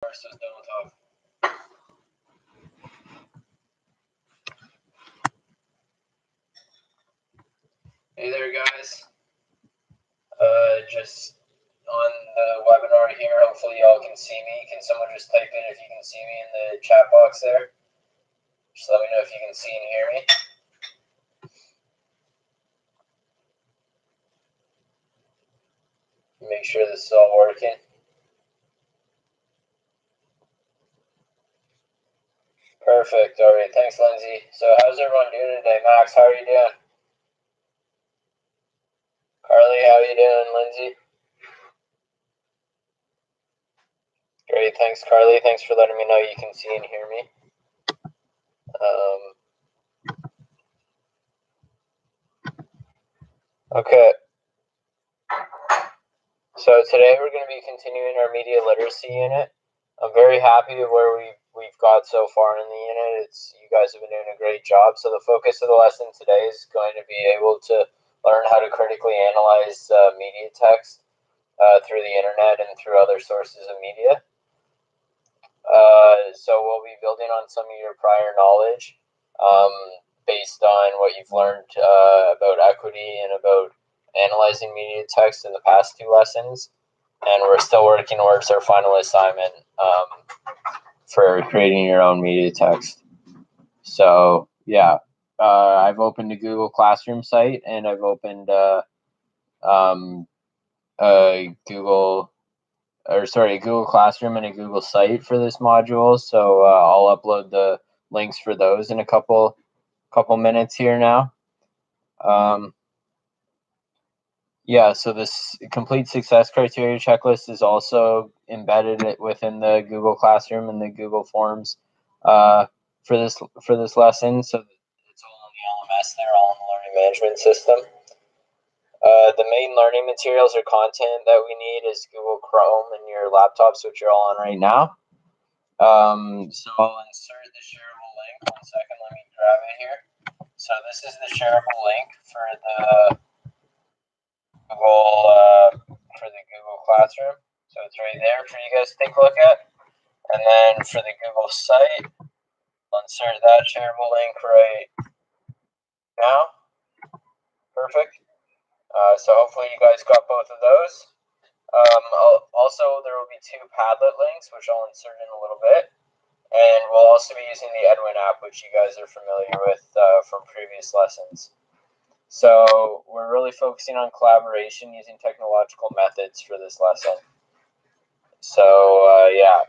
Says don't talk. Hey there, guys. Just on the webinar here. Hopefully, y'all can see me. Can someone just type in if you can see me in the chat box there? Just let me know if you can see and hear me. Make sure this is all working. Perfect. All right. Thanks, Lindsay. So, how's everyone doing today? Max, how are you doing? Carly, how are you doing? Lindsay? Great. Thanks, Carly. Thanks for letting me know you can see and hear me. Okay. So today we're going to be continuing our media literacy unit. I'm very happy with where we've got so far in the unit. You guys have been doing a great job. So the focus of the lesson today is going to be able to learn how to critically analyze media text through the internet and through other sources of media. So we'll be building on some of your prior knowledge based on what you've learned about equity and about analyzing media text in the past two lessons, and we're still working towards our final assignment for creating your own media text. So yeah, I've opened a Google Classroom site, and I've opened a Google Classroom and a Google site for this module. So I'll upload the links for those in a couple minutes here now. Yeah, so this complete success criteria checklist is also embedded within the Google Classroom and the Google Forms for this lesson. So it's all on the LMS there, all in the learning management system. The main learning materials or content that we need is Google Chrome and your laptops, which you're all on right now. So I'll insert the shareable link. 1 second, let me grab it here. So this is the shareable link for the Google Classroom. So it's right there for you guys to take a look at. And then for the Google site, I'll insert that shareable link right now. Perfect. So hopefully you guys got both of those. Also, there will be 2 Padlet links, which I'll insert in a little bit. And we'll also be using the Edwin app, which you guys are familiar with from previous lessons. So we're really focusing on collaboration using technological methods for this lesson. So yeah.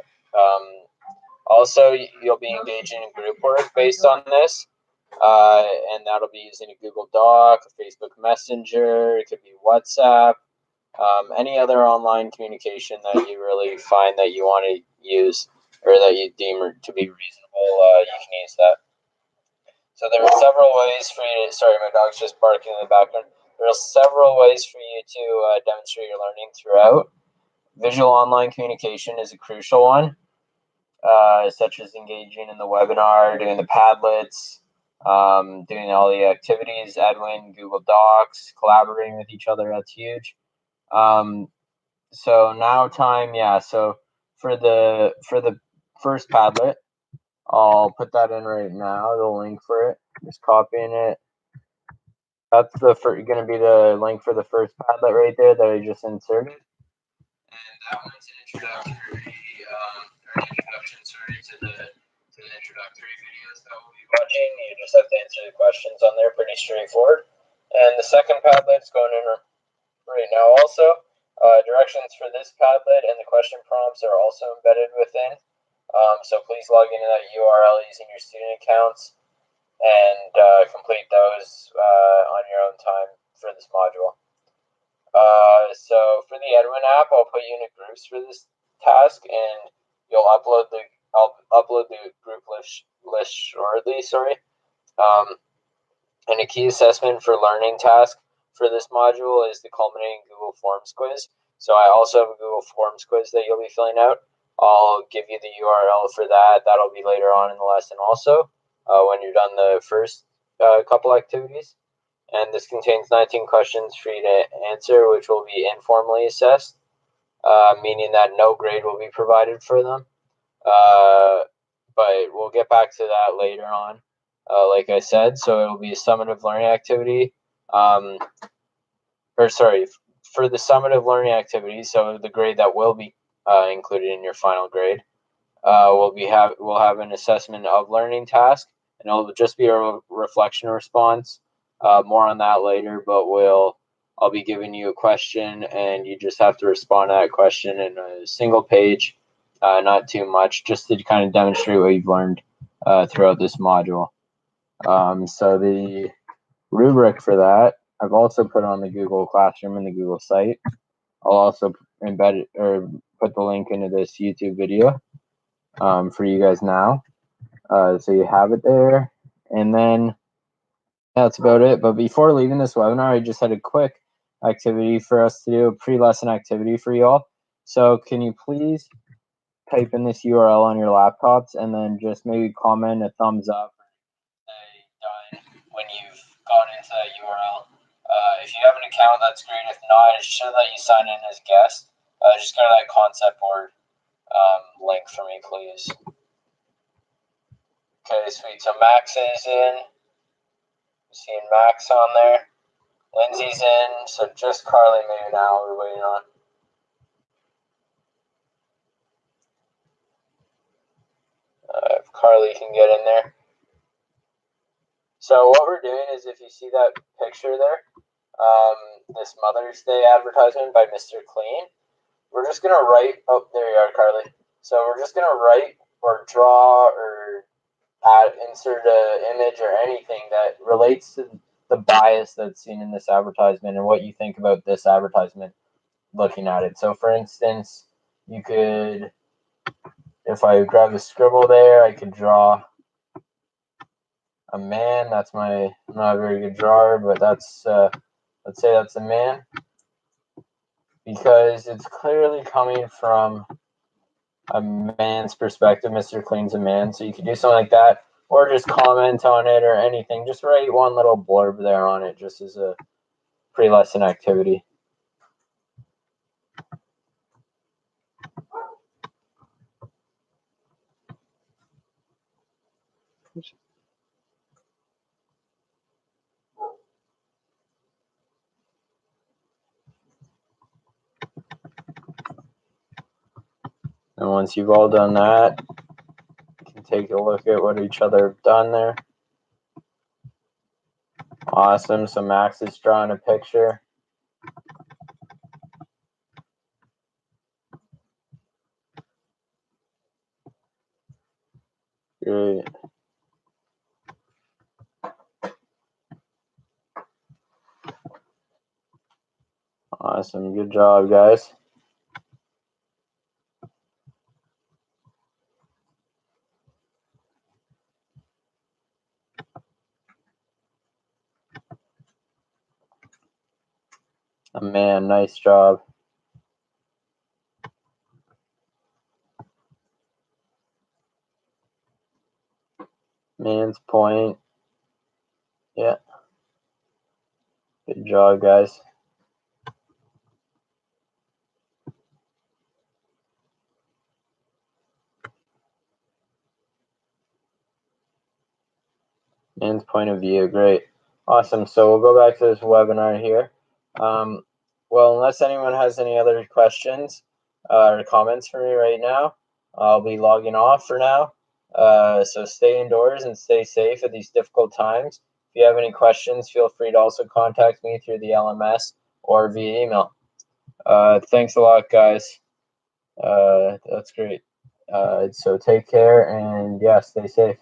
Also, you'll be engaging in group work based on this. And that'll be using a Google Doc, a Facebook Messenger, it could be WhatsApp, any other online communication that you really find that you want to use or that you deem to be reasonable, you can use that. So there are several ways for you to, sorry, my dog's just barking in the background. There are several ways for you to demonstrate your learning throughout. Visual online communication is a crucial one, such as engaging in the webinar, doing the Padlets, doing all the activities, Edwin, Google Docs, collaborating with each other, that's huge. So now time, yeah, so for the first Padlet, I'll put that in right now, the link for it, just copying it. That's going to be the link for the first Padlet right there that I just inserted. And that one's an introductory, introduction, to the introductory videos that we'll be watching. You just have to answer the questions on there, pretty straightforward. And the second Padlet's going in right now also. Directions for this Padlet and the question prompts are also embedded within. So please log into that URL using your student accounts and complete those on your own time for this module. So for the Edwin app, I'll put you in groups for this task, and I'll upload the group list shortly. And a key assessment for learning task for this module is the culminating Google Forms quiz. So I also have a Google Forms quiz that you'll be filling out. I'll give you the URL for that. That'll be later on in the lesson also, when you're done the first couple activities. And this contains 19 questions for you to answer, which will be informally assessed, meaning that no grade will be provided for them. but we'll get back to that later on. Like I said, so it'll be a summative learning activity. For the summative learning activity, so the grade that will be included in your final grade, we'll have an assessment of learning task, and it'll just be a reflection response. More on that later, but I'll be giving you a question, and you just have to respond to that question in a single page, not too much, just to kind of demonstrate what you've learned throughout this module. So the rubric for that, I've also put on the Google Classroom and the Google site. I'll also embed it or put the link into this YouTube video for you guys now. So you have it there. And then that's about it. But before leaving this webinar, I just had a quick activity for us to do, a pre-lesson activity for you all. So can you please type in this URL on your laptops and then just maybe comment a thumbs up done when you've gone into that URL. If you have an account, that's great. If not, it should let you sign in as guest. Just go to that concept board link for me, please. Okay, sweet. So Max is in. I'm seeing Max on there. Lindsay's in. So just Carly maybe now we're waiting on. If Carly can get in there. So what we're doing is, if you see that picture there, this Mother's Day advertisement by Mr. Clean, we're just going to write, oh, there you are, Carly. So we're just going to write or draw or insert an image or anything that relates to the bias that's seen in this advertisement and what you think about this advertisement looking at it. So for instance, you could, if I grab the scribble there, I could draw a man. That's I'm not a very good drawer, but that's, let's say that's a man, because it's clearly coming from a man's perspective. Mr. Clean's a man, so you could do something like that, or just comment on it or anything. Just write one little blurb there on it, just as a pre-lesson activity. And once you've all done that, you can take a look at what each other have done there. Awesome. So Max is drawing a picture. Great. Awesome. Good job, guys. A man, nice job. Man's point. Yeah. Good job, guys. Man's point of view. Great. Awesome. So we'll go back to this webinar here. Well, unless anyone has any other questions or comments for me right now, I'll be logging off for now. So stay indoors and stay safe at these difficult times. If you have any questions, feel free to also contact me through the LMS or via email. Thanks a lot, guys. That's great. So take care, and yeah, stay safe.